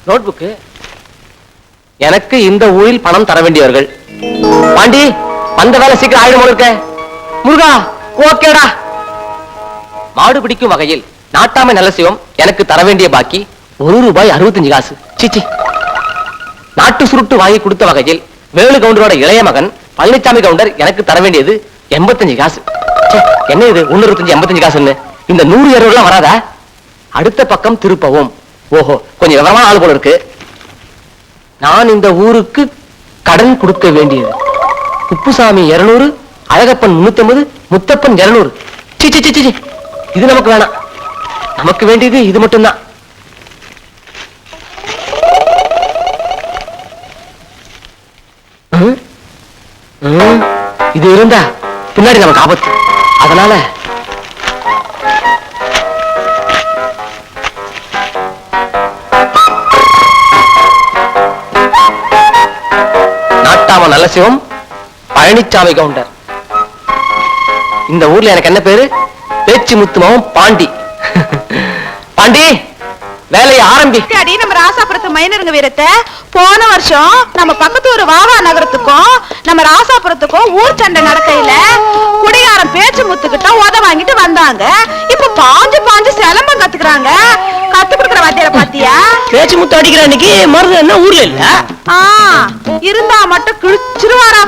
நோட்புக்கு. எனக்கு இந்த ஊரில் பணம் தர வேண்டியவர்கள். பாண்டி, அந்த வேலை சீக்கிரம் ஆயிடும் இருக்க. முருகா, ஓகேடா. மாடு பிடிக்கும் வகையில் நாட்டாமை நல்ல சிவம் எனக்கு தர வேண்டிய பாக்கி ₹1.65. சிச்சி. நாட்டு சுருட்டு வாங்கி கொடுத்த வகையில் வேலு கவுண்டரோட இளைய மகன் பழனிசாமி கவுண்டர் எனக்கு தர வேண்டியது $85. என்ன இது 125 $85? இந்த 100 வராதா? அடுத்த பக்கம் திருப்பவும். ஓஹோ, கொஞ்சம் விவரமான ஆள் போல இருக்கு. நான் இந்த ஊருக்கு கடன் கொடுக்க வேண்டியது உப்புசாமி 200, அழகப்பன் 350, முத்தப்பன் 200. சி, இது நமக்கு வேணாம். நமக்கு வேண்டியது இது மட்டும்தான். இது இருந்தா பின்னாடி நமக்கு ஆபத்து. அதனால நாட்டாம நல்ல சிவம் பழனிசாமி கவுண்டர். இந்த ஊர்ல எனக்கு என்ன பேரு? பேச்சு முத்துமாவும் பாண்டி. பாண்டி, வேலையை ஆரம்பி. நம்ம ராசாபுரத்து மைனருங்க வீரத்தை போன வருஷம் நம்ம பக்கத்து ஒரு வாவா நகரத்துக்கும் நம்ம ராசாபுரத்துக்கும் ஊர் சண்டை நடக்கையில குடிகாரம் பேச்சு முத்துக்கிட்ட உத வாங்கிட்டு வந்தாங்க. இப்ப பாஞ்சு சிலம்பம் கத்துக்கிறாங்க. கத்து கொடுக்குற வாத்தியார பாத்தியா? பேச்சு முத்து அடிக்கிற அன்னைக்கு மருந்து என்ன ஊர்ல இல்ல? இருந்தா மட்டும் கிழிச்சிருவாரா.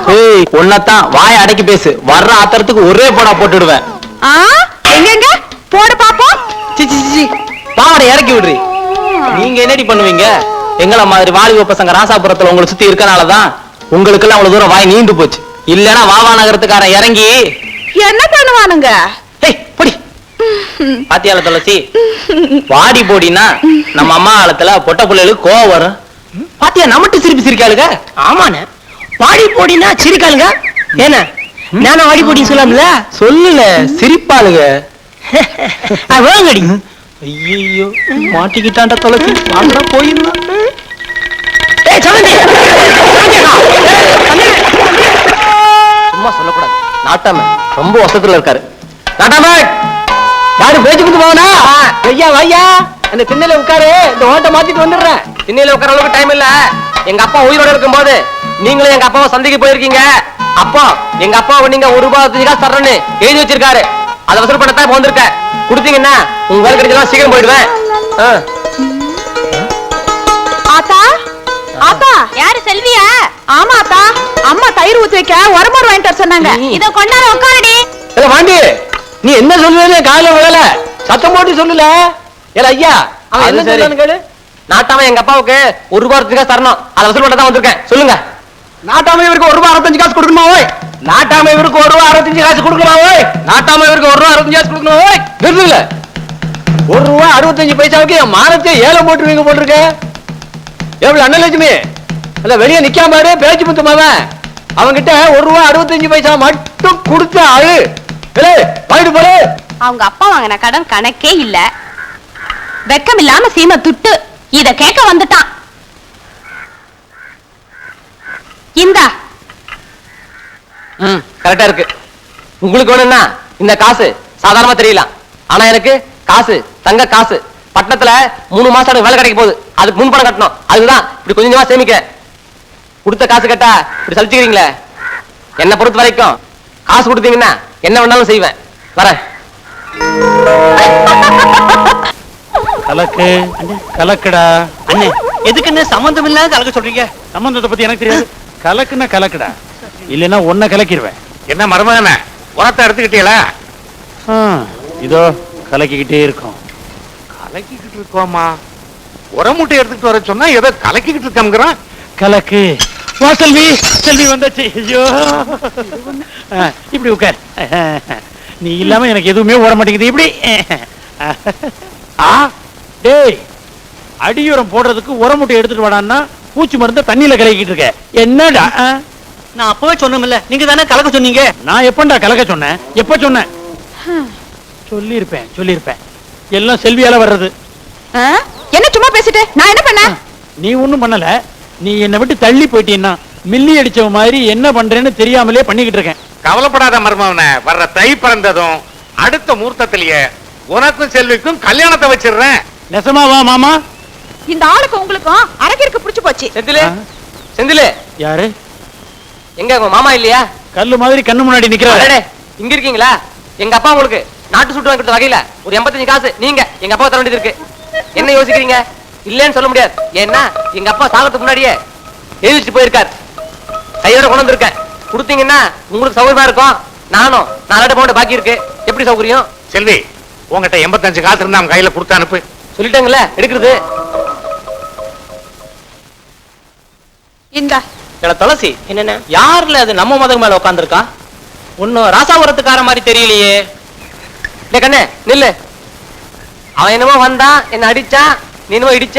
ஒன்னதான் வாய அடக்கி பேசு. வர்ற ஆத்திரத்துக்கு ஒரே போடா போட்டுடுவேன். எங்க போடு பாப்போம். பாவடை இறக்கி விடுறி. நீங்க என்னடி பண்ணுவீங்க? எங்களை மாதிரி வாலிப பசங்க ராசாபுரத்துல உங்களை சுத்தி இருக்கனாலதான் உங்களுக்கு எல்லாம் அவ்வளவு தூரம் வாய் நீண்டு போச்சு. இல்லன்னா வாவா நகரத்துக்காரன் இறங்கி என்ன பண்ணுவானுங்க? பாத்தியால துளசி, வாடி போடினா நம்ம அம்மா காலத்துல பொட்ட பிள்ளைகளுக்கு கோவம் வரும். பாத்தியா நம்மட்டு சிரிப்பு சிரிக்காளுங்க. ஆமாண்ண, வாடி போடினா சிரிக்காளுங்க. ஏன்னா நானும் வாடி போடின்னு சொல்லாமல சொல்லல, சிரிப்பாளுங்க. வேங்கடி. ஐயோ, மாட்டிக்கிட்டாண்ட துளசி. வாங்கடா போயிருந்தான். சும்மா சொல்லக்கூடாது. நாட்டாம ரொம்ப வசத்துல இருக்காரு. நாட்டாம யாரு பேச்சு கொடுத்து போவனா? ஐயா வையா, அந்த திண்ணையில உட்காரு. இந்த ஓட்ட மாத்திட்டு வந்துடுறேன். திண்ணையில உட்கார அளவுக்கு டைம் இல்ல. எங்க அப்பா உயிரோட இருக்கும் போது நீங்களும் எங்க அப்பாவை சந்தைக்கு போயிருக்கீங்க. அப்பா எங்க அப்பாவை நீங்க ₹1.5 தரணும்னு எழுதி வச்சிருக்காரு. அதை வசூல் பண்ணத்தான் இப்ப வந்திருக்க. கொடுத்தீங்கன்னா உங்க வேலை கிடைச்சா சீக்கிரம் போயிடுவேன். ஆத்தா, ஆத்தா, யாரு செல்வியா? ஆமா ஆத்தா, அம்மா தயிர் ஊத்தி வைக்க உரமோர் வாங்கிட்டு சொன்னாங்க. இத கொண்டாட உட்காரடி. இல்ல வாண்டி, நீ என்ன சொல்லுவே காலையில விழல, சத்தம் போட்டு சொல்லல. ஏல ஐயா, அவன் என்ன சொல்றான்னு கேளு. நாட்டாம எங்க அப்பாவுக்கு ₹1.5 தரணும். அதை வசூல் பண்ண தான் வந்திருக்கேன். சொல்லுங்க. நாட்டாம இவருக்கு ₹1.65 கொடுக்கணுமா? ஓய், நாட்டாம இவருக்கு ₹1.65 கொடுக்கணுமா? ஓய், நாட்டாம இவருக்கு ₹1.65 கொடுக்கணுமா? ஓய், நிறுத்துல. ₹1.65 என் மானத்தை ஏலம் போட்டுருவீங்க போட்டிருக்க. எவ்வளவு அண்ணலட்சுமி இல்ல வெளியே நிக்காம பாரு. பேச்சு முத்துமாவன் அவங்கிட்ட ₹1.65 மட்டும் கொடுத்த ஆளு. அவங்க அப்பா வாங்கின கடன் கணக்கே இல்ல. வெக்கம் இல்லாம சீமை துட்டு இத கேட்க வந்துட்டான். இந்தா. கரெக்டா இருக்கு. உங்களுக்கு வேணும்னா இந்த காசு சாதாரணமா தெரியலாம். ஆனா எனக்கு காசு தங்க காசு. பட்டணத்துல 3 மாசம் வேலை கிடைக்க போகுது. அதுக்கு முன்பணம் கட்டணும். அதுதான் இப்படி கொஞ்சமா சேமிக்க. கொடுத்த காசு கேட்டா இப்படி சலிச்சுக்கிறீங்களே. என்ன பொறுத்த வரைக்கும் காசு கொடுத்தீங்கன்னா என்ன வேணாலும் செய்வேன். வரேன். கலக்கு கலக்குடா. அண்ணே, எதுக்குன்னு சம்பந்தம் இல்லாத கலக்க சொல்றீங்க? சம்பந்தத்தை பத்தி எனக்கு தெரியாது. கலக்குன்னா கலக்குடா, இல்லைன்னா ஒன்ன கலக்கிடுவேன். என்ன மருமகன உரத்தை எடுத்துக்கிட்டீங்களா? இதோ கலக்கிக்கிட்டே இருக்கும். கலக்கிக்கிட்டு இருக்கோமா? உர மூட்டை எடுத்துக்கிட்டு வர சொன்னா ஏதோ கலக்கிக்கிட்டு இருக்கோங்கிறான். கலக்கு. வா செல்வி, செல்வி வந்தாச்சு. ஐயோ, இப்படி உட்கார். நீ இல்லாம எனக்கு எதுவுமே ஓட மாட்டேங்குது. இப்படி டேய், அடியுரம் போடுறதுக்கு உரமுட்டை எடுத்துட்டு வாடான்னா பூச்சி மருந்த தண்ணியில கலக்கிட்டு இருக்க. என்னடா? நான் அப்பவே சொன்னோம்ல, நீங்க தானே கலக்க சொன்னீங்க. நான் எப்பண்டா கலக்க சொன்னேன்? எப்ப சொன்னேன்? சொல்லிருப்பேன். எல்லாம் செல்வியால வர்றது. என்ன சும்மா பேசிட்டு நான் என்ன பண்ண? நீ ஒண்ணும் பண்ணல. நீ என்னை விட்டு தள்ளி போயிட்டீன்னா மில்லி அடிச்சவ மாதிரி என்ன பண்றேன்னு தெரியாமலே பண்ணிக்கிட்டு இருக்கேன். கவலைப்படாத மருமகன, வர்ற தை பிறந்ததும் அடுத்த முகூர்த்தத்திலேயே உனக்கும் செல்விக்கும் கல்யாணத்தை வச்சிடுறேன். நெசமாவா மாமா? இந்த ஆளுக்கு உங்களுக்கும் அரக்கிற்கு புடிச்சு போச்சு. செந்திலு, செந்திலு, யாரு? எங்க உங்க மாமா இல்லையா? கல்லு மாதிரி கண்ணு முன்னாடி நிக்கிறாரு. அடடே, இங்க இருக்கீங்களா? எங்க அப்பா உங்களுக்கு நாட்டு சுட்டு வாங்கி கொடுத்த வகையில ஒரு 85 காசு நீங்க எங்க அப்பா தர வேண்டியது இருக்கு. என்ன யோசிக்கிறீங்க? இல்லன்னு சொல்ல முடியாது. ஏன்னா எங்க அப்பா சாகிறதுக்கு முன்னாடியே எழுதி வச்சுட்டு போயிருக்காரு. கையோட கொண்டு வந்திருக்கேன். கொடுத்தீங்கன்னா உங்களுக்கு சௌகரியமா இருக்கும். நானும் 4 பவுண்ட் பாக்கி இருக்கு. எப்படி சௌகரியம்? செல்வி, உங்ககிட்ட 85 காசு இருந்தா அவன் கையில கொடுத்து அனுப்பு. சொல்லிட்டாங்கல்ல, எடுக்கிறது. இந்த துளசி என்னென்ன யாருல அது நம்ம மதம் மேல உட்காந்துருக்கா? ஒன்னும் ராசாபுரத்துக்கார மாதிரி தெரியலையே. இல்ல கண்ணே நில்லு. அவன் என்னமோ வந்தான், என்ன அடிச்சான், நீ என்னமோ இடிச்ச,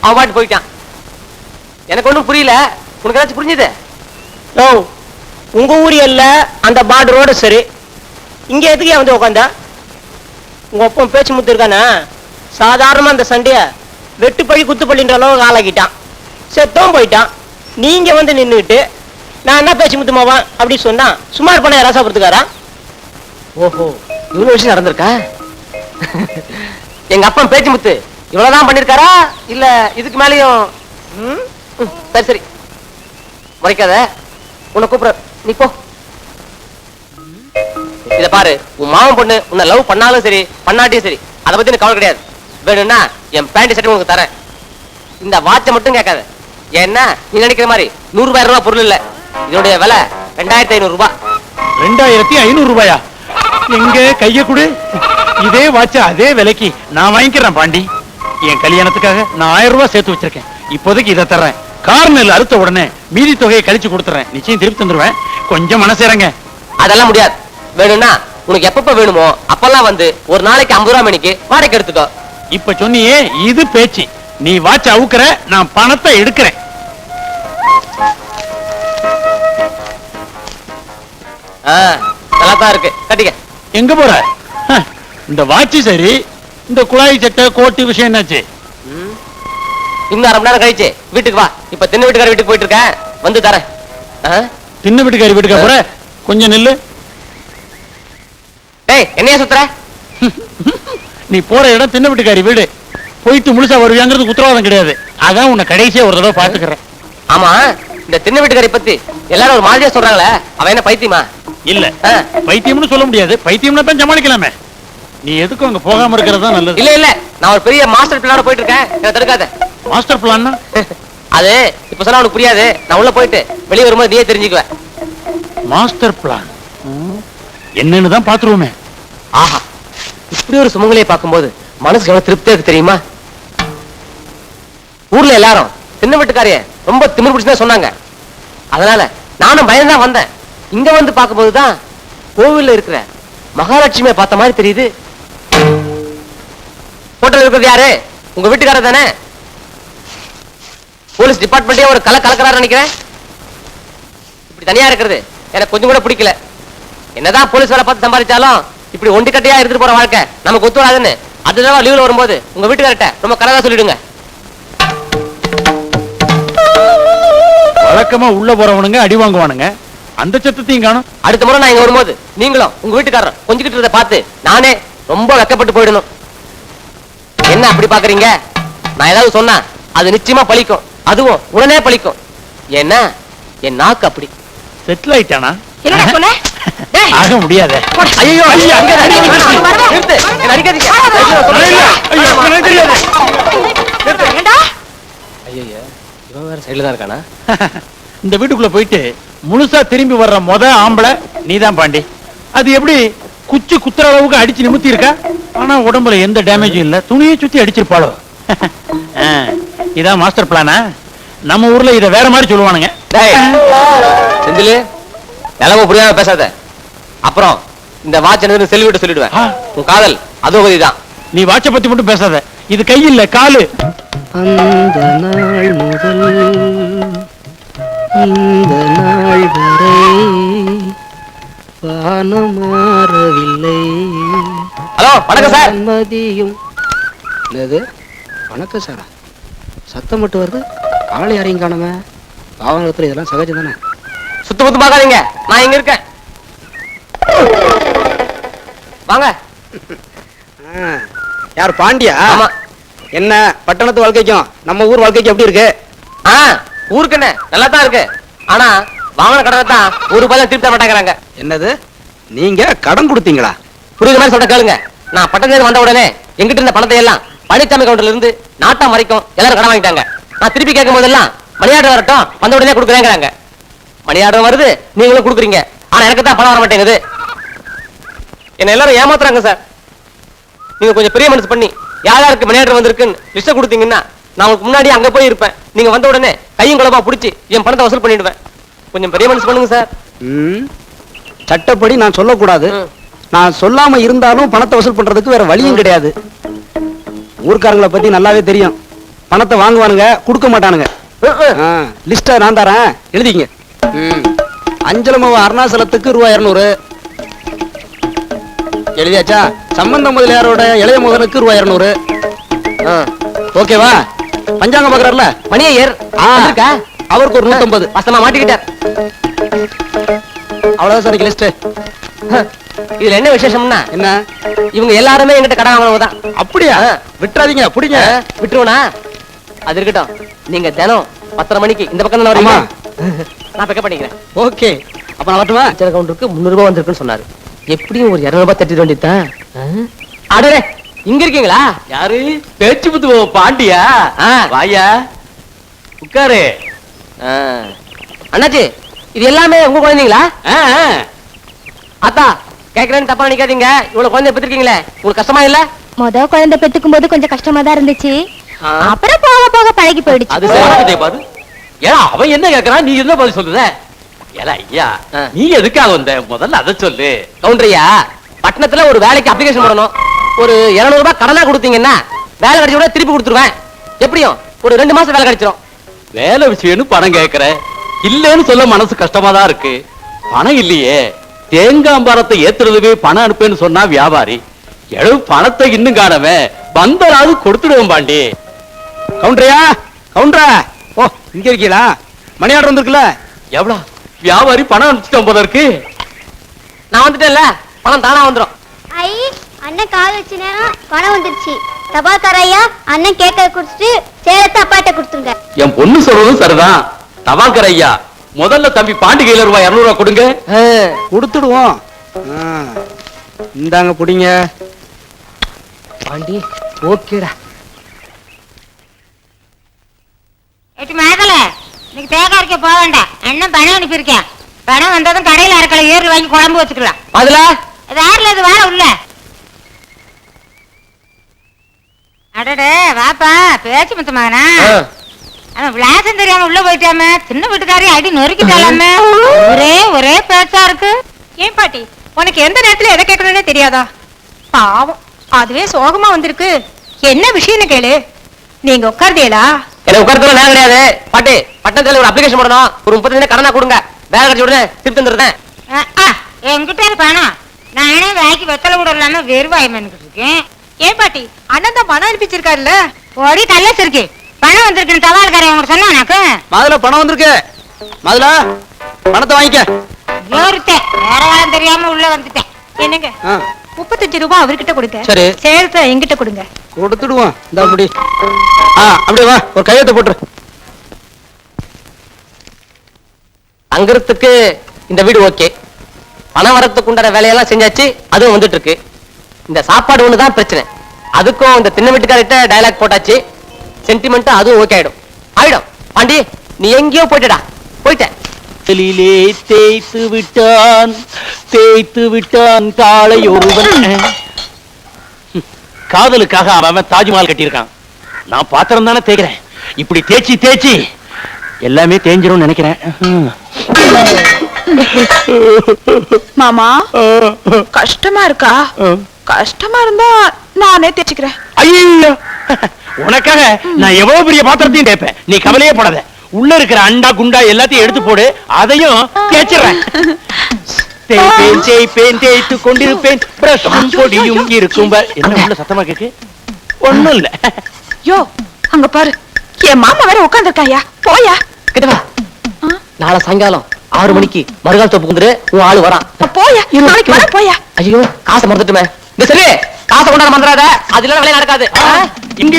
அவன் பாட்டு போயிட்டான். எனக்கு ஒண்ணும் புரியல. உனக்கு ஏதாச்சும் புரிஞ்சுது? ஓ, உங்க ஊர் இல்ல அந்த பார்டர் ரோடு சரி. இங்க எதுக்கு வந்து உட்காந்தா? உங்க ஒப்பம் பேச்சு முத்து இருக்கானா? சாதாரணமா அந்த சண்டைய வெட்டுப்பள்ளி குத்துப்பள்ளின்ற அளவுக்கு ஆளாக்கிட்டான். செத்தவும் போயிட்டான். நீங்க வந்து நின்றுட்டு நான் என்ன பேச்சு முத்துமாவா அப்படி சொன்னா சும்மா இருப்பானே ராசாபுரத்துக்காரா? ஓஹோ, இவ்வளவு விஷயம் நடந்திருக்கா? எங்க அப்பா பேச்சு முத்து இவ்வளவுதான் பண்ணிருக்காரா இல்ல இதுக்கு மேலயும்? சரி சரி, முறைக்காத. உன்னை கூப்பிட, நீ போ. இத பாரு, உன் மாமன் பொண்ணு உன்னை லவ் பண்ணாலும் சரி பண்ணாட்டியும் சரி, அதை பத்தி எனக்கு கவலை கிடையாது. வேணும்னா என் பேண்ட் ஷர்ட் உனக்கு தரேன். இந்த வாட்சை மட்டும் கேட்காத. ஏன்னா நீ நினைக்கிற மாதிரி 100,000 ரூபாய் பொருள் இல்ல. இதனுடைய விலை 2500 ரூபாய். 2500 ரூபாயா? எங்க கைய கொடு. இதே வாட்ச அதே விலைக்கு நான் வாங்கிக்கிறேன் பாண்டி. என் கல்யாணத்துக்காக நான் 1000 ரூபாய் சேர்த்து வச்சிருக்கேன். இப்போதைக்கு இதை தர்றேன். கார்னல் அறுத்த உடனே மீதி தொகையை கழிச்சு கொடுத்துறேன். நிச்சயம் திருப்பி தந்துருவேன். கொஞ்சம் மனசேரங்க. அதெல்லாம் முடியாது. வேணும்னா உனக்கு எப்பப்ப வேணுமோ அப்பெல்லாம் வந்து ஒரு நாளைக்கு 50 ரூபாய் மணிக்கு வாடகை எடுத்துக்கோ. இப்ப சொன்னியே இது பேச்சு. நீ வாட்ச அவுக்குற, நான் பணத்தை எடுக்கிறேன். நல்லா தான் இருக்கு, கட்டிக்க. எங்க போற? இந்த வாட்சி சரி, இந்த குழாய் சட்டை கோட்டு விஷயம் என்னாச்சு? இன்னும் 1/2 மணி நேரம் கழிச்சு வீட்டுக்கு வா. இப்ப தின்ன வீட்டுக்கார வீட்டுக்கு போயிட்டு இருக்கேன், வந்து தரேன். தின்ன வீட்டுக்காரி வீட்டுக்கு போற? கொஞ்சம் நில்லு. டேய், என்னைய சுத்துற? நீ போற இடம் தின்ன வீட்டுக்காரி வீடு. போயிட்டு முழுசா வருவியாங்கிறது உத்தரவாதம் கிடையாது. அதான் உன்னை கடைசியா ஒரு தடவை பாத்துக்கிறேன். ஆமா, இந்த தின்ன வீட்டுக்காரி பத்தி எல்லாரும் ஒரு மாதிரியா சொல்றாங்களே, அவ என்ன பைத்தியமா? இல்ல, பைத்தியம்னு சொல்ல முடியாது. பைத்தியம்னா தான் சமாளிக்கலாமே. நீ எதுக்கும் அங்க போகாம இருக்கிறது தான் நல்லது. இல்ல இல்ல, நான் ஒரு பெரிய மாஸ்டர் பிளானோட போயிட்டு இருக்கேன். என்ன தடுக்காத. மாஸ்டர் பிளான்னா? அது இப்ப சொன்னா உனக்கு புரியாது. நான் உள்ள போயிட்டு வெளியே வரும்போது நீயே தெரிஞ்சுக்குவேன். மாஸ்டர் பிளான் என்னன்னு தான் பாத்துருவோமே. ஆஹா, இப்படி ஒரு சுமங்கலியை பார்க்கும்போது மனசு எவ்வளவு திருப்தியா இருக்கு தெரியுமா? ஊர்ல எல்லாரும் சின்ன வீட்டுக்காரிய ரொம்ப திமிர் பிடிச்சுதான் சொன்னாங்க. அதனால நானும் பயந்தான் வந்தேன். இங்க வந்து பார்க்கும்போதுதான் கோவில்ல இருக்கிற மகாலட்சுமியை பார்த்த மாதிரி தெரியுது. ஹோட்டல் இருக்கிறது யாரு? உங்க வீட்டுக்காரர் தானே? போலீஸ் டிபார்ட்மெண்டே ஒரு கலக்கிறாரு நினைக்கிறேன். இப்படி தனியா இருக்கிறது எனக்கு கொஞ்சம் கூட பிடிக்கல. என்னதான் போலீஸ் வேலை பார்த்து சம்பாதிச்சாலும் இப்படி ஒண்டிக்கட்டையா எடுத்துட்டு போற வாழ்க்கை நமக்கு ஒத்து வராதுன்னு அதுதான் லீவ்ல வரும்போது உங்க வீட்டுக்காரர்ட்ட ரொம்ப கலரா சொல்லிடுங்க. வழக்கமா உள்ள போறவனுங்க அடி வாங்குவானுங்க. அந்த சத்தத்தையும் காணும். அடுத்த முறை நான் இங்க வரும்போது நீங்களும் உங்க வீட்டுக்காரரும் கொஞ்சிக்கிட்டு இருந்த பார்த்து நானே ரொம்ப வெக்கப்பட்டு போயிடணும். என்ன அப்படி பாக்குறீங்க? நான் ஏதாவது சொன்னா அது நிச்சயமா பலிக்கும். அதுவும் உடனே பலிக்கும். ஏன்னா என் நாக்கு அப்படி. செட்டில் ஆயிட்டானா? என்னடா சொன்ன? டேய், ஆக முடியாத. ஐயோ, ஐயோ, அங்க நிறுத்து. என்ன அடிக்காதீங்க. ஏண்டா? ஐயோ, இவன் வேற சைடுல தான் இருக்கானா? இந்த வீட்டுக்குள்ள போயிட்டு முழுசா திரும்பி வர்ற ஆம்பளை நீதான் பாண்டி. அது எப்படி குச்சி குத்துற அளவுக்கு அடிச்சு நிமித்தி இருக்கா? ஆனா உடம்புல எந்த டேமேஜும் இல்ல. துணியை சுத்தி அடிச்சிருப்பாளோ. இதான் மாஸ்டர் பிளானா? நம்ம ஊர்ல இத வேற மாதிரி சொல்லுவானுங்க. செந்திலு, நிலம புரியாம பேசாத. அப்புறம் இந்த வாட்ச் என்ன செல்விட்டு சொல்லிடுவேன். உன் காதல் அதோ தான். நீ வாட்ச பத்தி மட்டும் பேசாத. இது கை இல்ல காலு. அந்த நாள் முதல் இந்த நாள் வரை வானம் மாறவில்லை. ஹலோ, வணக்கம் சார். மதியும் என்னது? வணக்கம் சாரா? சத்தம் மட்டும் வருது, ஆளை யாரையும் காணாம. பாவனத்துல இதெல்லாம் சகஜம் தானே. சுத்து முத்து பார்க்காதீங்க, நான் இங்க இருக்கேன். வாங்க. யார் பாண்டியா? ஆமா. என்ன பட்டணத்து வாழ்க்கைக்கும் நம்ம ஊர் வாழ்க்கைக்கும் எப்படி இருக்கு? ஆ, ஊருக்கு என்ன நல்லா தான் இருக்கு. ஆனா வாங்கின கடனை தான் ஒரு ரூபாய் திருப்பி தர மாட்டேங்கிறாங்க. என்னது, நீங்க கடன் கொடுத்தீங்களா? புரியுற மாதிரி சொல்ற கேளுங்க. நான் பட்டணத்துல வந்த உடனே எங்கிட்ட இருந்த பணத்தை எல்லாம் பழனிசாமி கவுண்டர்ல இருந்து நாட்டம் வரைக்கும் எல்லாரும் கடன் வாங்கிட்டாங்க. நான் திருப்பி கேட்கும் போதெல்லாம் மணி ஆர்டர் வரட்டும், வந்த உடனே கொடுக்குறேங்கிறாங்க. மணி ஆர்டர் வருது, நீங்களும் கொடுக்குறீங்க. ஆனா எனக்கு தான் பணம் வர மாட்டேங்குது. என்ன எல்லாரும் ஏமாத்துறாங்க சார். நீங்க கொஞ்சம் பெரிய மனசு பண்ணி யார் யாருக்கு மணி ஆர்டர் வந்திருக்குன்னு லிஸ்ட் கொடுத்தீங்கன்னா நான் உங்களுக்கு முன்னாடி அங்க போய் இருப்பேன். நீங்க வந்த உடனே கையும் குழப்பா பிடிச்சி என் பணத்தை வசூல் பண்ணிடுவேன். கொஞ்சம் பெரிய மனசு பண்ணுங்க சார். சட்டப்படி நான் சொல்லக்கூடாது. நான் சொல்லாம இருந்தாலும் பணத்தை வசூல் பண்றதுக்கு வேற வழியும் கிடையாது. ஊர்க்காரங்களை பத்தி நல்லாவே தெரியும். பணத்தை வாங்குவானுங்க, கொடுக்க மாட்டானுங்க. லிஸ்ட நான் தரேன், எழுதிங்க. அஞ்சலமாவ அருணாசலத்துக்கு ரூபாய் 200. எழுதியாச்சா? சம்பந்த முதலியாரோட இளைய மகனுக்கு ரூபாய் 200. ஓகேவா? பஞ்சாங்கம் பாக்குறாருல மணியர் இருக்கா, அவருக்கு ஒரு 150. வசமா மாட்டிக்கிட்டார். அவ்வளவுதான் சார் லிஸ்ட். இதுல என்ன விசேஷம்னா, என்ன, இவங்க எல்லாருமே என்கிட்ட கடன் வாங்கினவங்க தான். அப்படியா? விட்டுறாதீங்க, புடிங்க. விட்டுருவனா? அது இருக்கட்டும். நீங்க தினம் 10:30 மணிக்கு இந்த பக்கம் தானே வரீங்க? நான் பிக்கப் பண்ணிக்கிறேன். ஓகே, அப்ப நான் வரட்டுமா? அஞ்சல் கவுண்டருக்கு 300 ரூபாய் வந்திருக்குன்னு சொன்னாரு. எப்படியும் ஒரு 200 ரூபாய் தட்டிட வேண்டியதுதான். அடே, இங்க இருக்கீங்களா? யாரு? பேச்சு புத்து பாண்டியா? வாயா, உட்காரு. அண்ணாச்சி, இது எல்லாமே உங்க குழந்தைங்களா? அத்தா, கேக்குறேன்னு தப்பா நினைக்காதீங்க. இவ்வளவு குழந்தை பெற்றிருக்கீங்களே, உங்களுக்கு கஷ்டமா இல்ல? முத குழந்தை பெத்துக்கும் போது கொஞ்சம் கஷ்டமா தான் இருந்துச்சு. அப்புறம் போக போக பழகி போயிடுச்சு. அது சரி பாரு. ஏன் அவன் என்ன கேக்குறான், நீ என்ன பதில் சொல்லுத? ஏல ஐயா, நீ எதுக்காக வந்த? முதல்ல அதை சொல்லு. கவுண்டரையா, பட்டணத்துல ஒரு வேலைக்கு அப்ளிகேஷன் போடணும். ஒரு 200 ரூபாய் கடனா கொடுத்தீங்கன்னா வேலை கிடைச்ச கூட திருப்பி கொடுத்துருவேன். எப்படியும் ஒரு 2 மாசம் வேலை கிடைச்சிரும். வேலை விஷயம்னு பணம் கேக்குற, இல்லன்னு சொல்ல மனசு கஷ்டமா தான் இருக்கு. பணம் இல்லையே. தேங்காய் மரத்தை ஏத்துறதுவே பணம் அனுப்புன்னு சொன்னா வியாபாரி, எவ்வளவு பணத்தை இன்னும் காணவே வந்தராது கொடுத்துடுவோம் பாண்டி. கவுண்டரையா, கவுண்டரா, ஓ இங்க இருக்கீங்களா? மணி ஆர்டர் வந்திருக்குல்ல? எவ்வளவு வியாபாரி பணம் அனுப்பிச்சிட்டோம் போல இருக்கு. நான் வந்துட்டேன்ல, பணம் தானா வந்துரும். ஐ, அண்ணன் கால் வச்ச நேரம் பணம் வந்துருச்சு. தபால்கார ஐயா, அண்ணன் கேக்க குடுத்துட்டு சேலத்தை அப்பாட்ட கொடுத்துருங்க. என் பொண்ணு சொல்றதும் சரிதான். தபால்கர் ஐயா, முதல்ல தம்பி பாண்டி கையில ரூபாய் 200 ரூபாய் கொடுங்க. கொடுத்துடுவோம். இந்தாங்க புடிங்க. பாண்டி, ஓகேடா. எட்டு மேகல, இன்னைக்கு தேங்காய் அரைக்க போக வேண்டாம். அண்ணன் பணம் அனுப்பியிருக்கேன். பணம் வந்ததும் கடையில் அரைக்கல ஏர்ல வாங்கி குழம்பு வச்சுக்கலாம். அதுல வேறல இது வேற உள்ள. அடடே வாப்பா, பேச்சு முத்த மகனா. அவன் விளாசம் தெரியாம உள்ள போயிட்டாம, சின்ன வீட்டுக்காரி அடி நொறுக்கிட்டாலாம. ஒரே பேச்சா இருக்கு. ஏன் பாட்டி, உனக்கு எந்த நேரத்துல எதை கேட்கணும்னே தெரியாதா? பாவம், அதுவே சோகமா வந்திருக்கு. என்ன விஷயம்னு கேளு. நீங்க உட்கார்ந்தீங்களா? எனக்கு உட்கார்த்துல நேரம் கிடையாது. பாட்டி, பட்டணத்துல ஒரு அப்ளிகேஷன் போடணும். ஒரு 30 தினம் கடனா கொடுங்க. வேலை கிடைச்ச உடனே திருப்பி தந்துடுறேன். என்கிட்ட பணம் நானே வாக்கி வெத்தலை கூட இல்லாம வெறுவாயமனுக்கு இருக்கேன். ஏன் பாட்டி, அண்ணன் தான் பணம் அனுப்பிச்சிருக்காருல்ல. ஓடி தள்ளச்சு இருக்கு. பணம் வந்திருக்குன்னு தபால்காரன் உங்களுக்கு சொன்னா எனக்கு. முதல்ல பணம் வந்திருக்கு. முதல்ல பணத்தை வாங்கிக்க. வேற காலம் தெரியாம உள்ள வந்துட்டேன். என்னங்க, 35 ரூபாய் அவர்கிட்ட கொடுங்க. சரி. சேலத்தை என்கிட்ட கொடுங்க. கொடுத்துடுவோம். இந்த அப்படி அப்படியே வா, ஒரு கையெழுத்து போட்டுரு. தங்கறதுக்கு இந்த வீடு ஓகே. பணம் வரத்துக்கு உண்டான வேலையெல்லாம் செஞ்சாச்சு, அதுவும் வந்துட்டு இருக்கு. இந்த சாப்பாடு ஒண்ணுதான் பிரச்சனை. அதுக்கும் இந்த தின்ன வீட்டுக்காரிட்ட டயலாக் போட்டாச்சு. சென்டிமெண்ட் அதுவும் ஓகே ஆயிடும். பாண்டி, நீ எங்கேயோ போயிட்டடா. போயிட்டேன். தேய்த்து விட்டான் காளை ஒருவன். காதலுக்காக அவன் தாஜ்மஹால் கட்டியிருக்கான். நான் பாத்திரம் தானே தேய்க்கிறேன். இப்படி தேய்ச்சி எல்லாமே தேஞ்சிரும் நினைக்கிறேன். மாமா, கஷ்டமா இருக்கா? கஷ்டமா இருந்தா நானே தேய்ச்சிக்கிறேன். ஐயோ, உனக்காக நான் எவ்வளவு பெரிய பாத்திரத்தையும் தேய்ப்பேன். நீ கவலையே படாத. உள்ள இருக்கிற அண்டா குண்டா எல்லாத்தையும் எடுத்து போடு, அதையும் தேய்ச்சிடுறேன். தேய்த்து கொண்டிருப்பேன். பொடியும் இருக்கும். என்ன உள்ள சத்தமா கேக்கு? ஒண்ணும் இல்ல. யோ, அங்க பாரு, என் மாமா வேற உட்கார்ந்துருக்காயா. போயா. கிட்டவா. நாளை சாயங்காலம் 6 மணிக்கு மறுகால் தோப்பு வந்துரு. உன் ஆளு வரான். போயா, நாளைக்கு வர. போயா. ஐயோ, காசை மறந்துட்டுமே. இந்த சரி காசை கொண்டாட மந்திராத அது இல்ல வேலை நடக்காது. இங்க